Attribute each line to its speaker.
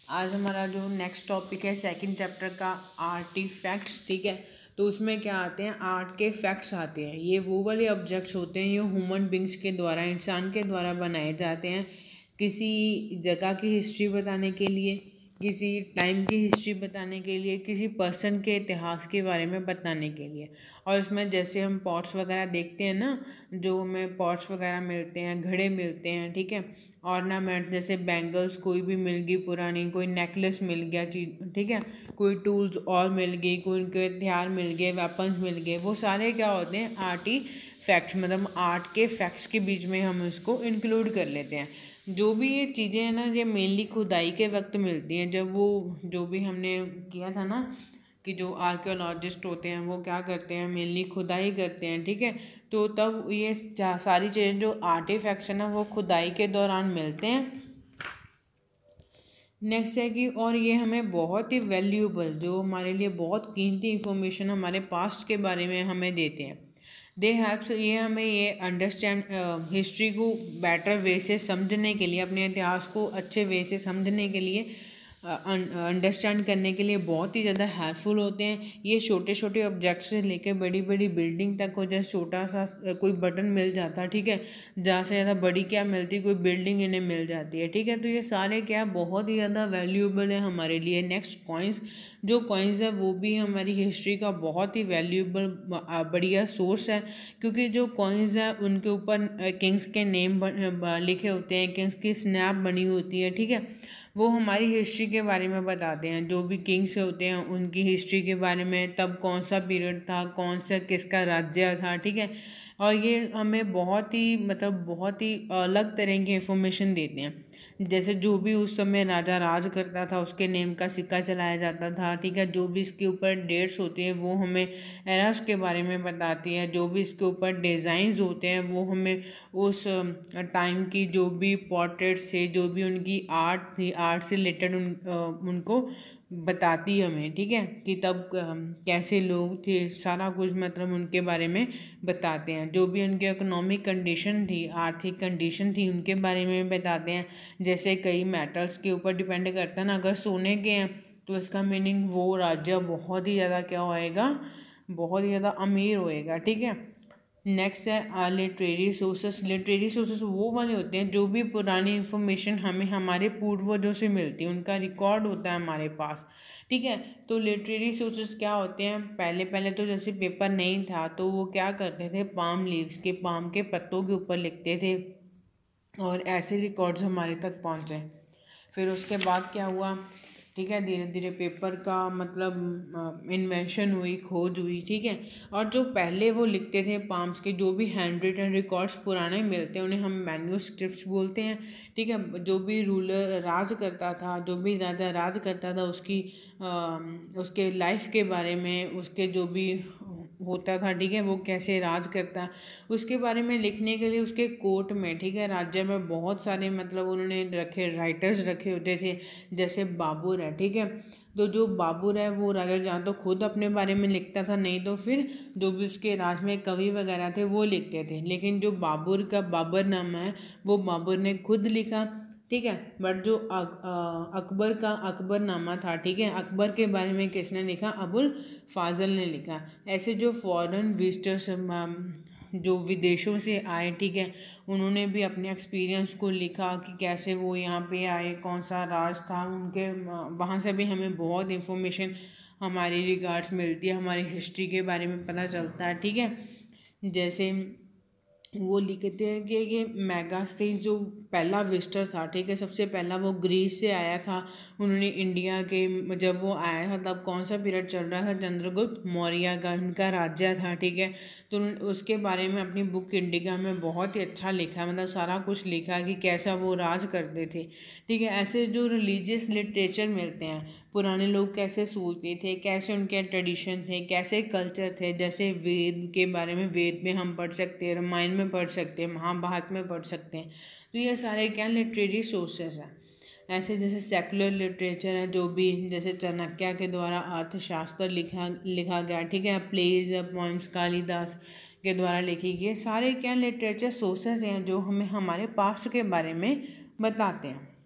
Speaker 1: आज हमारा जो नेक्स्ट टॉपिक है सेकंड चैप्टर का आर्टिफैक्ट्स, ठीक है। तो उसमें क्या आते हैं, आर्ट के फैक्ट्स आते हैं। ये वो वाले ऑब्जेक्ट्स होते हैं जो ह्यूमन बींग्स के द्वारा, इंसान के द्वारा बनाए जाते हैं किसी जगह की हिस्ट्री बताने के लिए, किसी टाइम की हिस्ट्री बताने के लिए, किसी पर्सन के इतिहास के बारे में बताने के लिए। और उसमें जैसे हम पॉट्स वगैरह देखते हैं ना, जो हमें पॉट्स वगैरह मिलते हैं, घड़े मिलते हैं, ठीक है। ऑर्नामेंट जैसे बैंगल्स कोई भी मिल गई पुरानी, कोई नेकलेस मिल गया चीज, ठीक है, कोई टूल्स और मिल गई, कोई उनके हथियार मिल गए, वेपन्स मिल गए, वो सारे क्या होते हैं, आर्टी फैक्ट्स, मतलब आर्ट के फैक्ट्स के बीच में हम उसको इंक्लूड कर लेते हैं। जो भी ये चीज़ें हैं ना, ये मेनली खुदाई के वक्त मिलती हैं। जब वो जो भी हमने किया था ना कि जो आर्कियोलॉजिस्ट होते हैं वो क्या करते हैं, मेनली खुदाई करते हैं, ठीक है। तो तब ये सारी चीज़ें जो आर्टिफैक्ट्स हैं ना, वो खुदाई के दौरान मिलते हैं। नेक्स्ट है कि और ये हमें बहुत ही वैल्यूएबल, जो हमारे लिए बहुत कीमती इंफॉर्मेशन हमारे पास्ट के बारे में हमें देते हैं। दे हेल्प्स, ये हमें ये अंडरस्टैंड हिस्ट्री को बेटर वे से समझने के लिए, अपने इतिहास को अच्छे वे से समझने के लिए, अंडरस्टैंड करने के लिए बहुत ही ज़्यादा हेल्पफुल होते हैं। ये छोटे छोटे ऑब्जेक्ट से लेकर बड़ी बड़ी बिल्डिंग तक हो, जैसे छोटा सा कोई बटन मिल जाता है, ठीक है, ज़्यादा से ज़्यादा बड़ी क्या मिलती, कोई बिल्डिंग इन्हें मिल जाती है, ठीक है। तो ये सारे क्या बहुत ही ज़्यादा वैल्यूएबल है हमारे लिए। नेक्स्ट कॉइन्स, जो कॉइन्स है वो भी हमारी हिस्ट्री का बहुत ही वैल्यूएबल बढ़िया सोर्स है, क्योंकि जो कॉइन्स है उनके ऊपर किंग्स के नेम लिखे होते हैं, किंग्स की स्नैप बनी होती है, ठीक है। वो हमारी हिस्ट्री के बारे में बताते हैं, जो भी किंग्स होते हैं उनकी हिस्ट्री के बारे में, तब कौन सा पीरियड था, कौन सा किसका राज्य था, ठीक है। और ये हमें बहुत ही मतलब बहुत ही अलग तरह की इंफॉर्मेशन देते हैं। जैसे जो भी उस समय राजा राज करता था उसके नेम का सिक्का चलाया जाता था, ठीक है। जो भी इसके ऊपर डेट्स होती हैं वो हमें एरास के बारे में बताती है। जो भी इसके ऊपर डिज़ाइंस होते हैं वो हमें उस टाइम की जो भी पोर्ट्रेट्स थे, जो भी उनकी आर्ट थी, आर्ट से रिलेटेड उनको बताती हमें, ठीक है, कि तब कैसे लोग थे, सारा कुछ मतलब उनके बारे में बताते हैं। जो भी उनकी इकोनॉमिक कंडीशन थी, आर्थिक कंडीशन थी, उनके बारे में बताते हैं। जैसे कई मेटल्स के ऊपर डिपेंड करता है ना, अगर सोने के हैं तो इसका मीनिंग वो राज्य बहुत ही ज़्यादा क्या होएगा, बहुत ही ज़्यादा अमीर होएगा, ठीक है। नेक्स्ट है लिटरेरी सोर्सेस। लिटरेरी सोर्सेस वो वाले होते हैं जो भी पुरानी इन्फॉर्मेशन हमें हमारे पूर्वजों से मिलती है, उनका रिकॉर्ड होता है हमारे पास, ठीक है। तो लिटरेरी सोर्सेस क्या होते हैं, पहले पहले तो जैसे पेपर नहीं था तो वो क्या करते थे, पाम लीव्स के, पाम के पत्तों के ऊपर लिखते थे और ऐसे रिकॉर्ड्स हमारे तक पहुँचे। फिर उसके बाद क्या हुआ, ठीक है, धीरे धीरे पेपर का मतलब इन्वेंशन हुई, खोज हुई, ठीक है। और जो पहले वो लिखते थे पाम्स के, जो भी हैंड रिटन रिकॉर्ड्स पुराने मिलते हैं उन्हें हम मैन्यूस्क्रिप्ट्स बोलते हैं, ठीक है। जो भी रूलर राज करता था, जो भी राजा राज करता था उसकी उसके लाइफ के बारे में, उसके जो भी होता था, ठीक है, वो कैसे राज करता, उसके बारे में लिखने के लिए उसके कोर्ट में, ठीक है, राज्य में बहुत सारे मतलब उन्होंने रखे राइटर्स रखे होते थे। जैसे बाबर है, ठीक है। तो जो बाबर है वो राजा जहाँ तो खुद अपने बारे में लिखता था, नहीं तो फिर जो भी उसके राज में कवि वगैरह थे वो लिखते थे। लेकिन जो बाबर का बाबरनामा है वो बाबर ने खुद लिखा, ठीक है। बट जो अकबर का अकबरनामा था, ठीक है, अकबर के बारे में किसने लिखा, अबुल फाजल ने लिखा। ऐसे जो फॉरेन विजिटर्स जो विदेशों से आए, ठीक है, उन्होंने भी अपने एक्सपीरियंस को लिखा कि कैसे वो यहाँ पे आए, कौन सा राज था उनके, वहाँ से भी हमें बहुत इन्फॉर्मेशन हमारी रिगार्ड्स मिलती है, हमारी हिस्ट्री के बारे में पता चलता है, ठीक है। जैसे वो लिखते हैं कि ये मेगास्थनीज जो पहला विजिटर था, ठीक है, सबसे पहला वो ग्रीस से आया था। उन्होंने इंडिया के, जब वो आया था तब कौन सा पीरियड चल रहा था, चंद्रगुप्त मौर्य का उनका राज्य था, ठीक है। तो उसके बारे में अपनी बुक इंडिका में बहुत ही अच्छा लिखा है, मतलब सारा कुछ लिखा है कि कैसा वो राज करते थे, ठीक है। ऐसे जो रिलीजियस लिटरेचर मिलते हैं, पुराने लोग कैसे सोचते थे, कैसे उनके ट्रेडिशन थे, कैसे कल्चर थे, जैसे वेद के बारे में, वेद में हम पढ़ सकते हैं, रामायण में पढ़ सकते हैं, महाभारत में पढ़ सकते हैं। तो ये सारे क्या लिटरेरी सोर्सेस हैं। ऐसे जैसे सेकुलर लिटरेचर है, जो भी जैसे चाणक्य के द्वारा अर्थशास्त्र लिखा गया, ठीक है, प्लेज पोइम्स कालिदास के द्वारा लिखी गई, सारे क्या लिटरेचर सोर्सेस हैं जो हमें हमारे पास्ट के बारे में बताते हैं।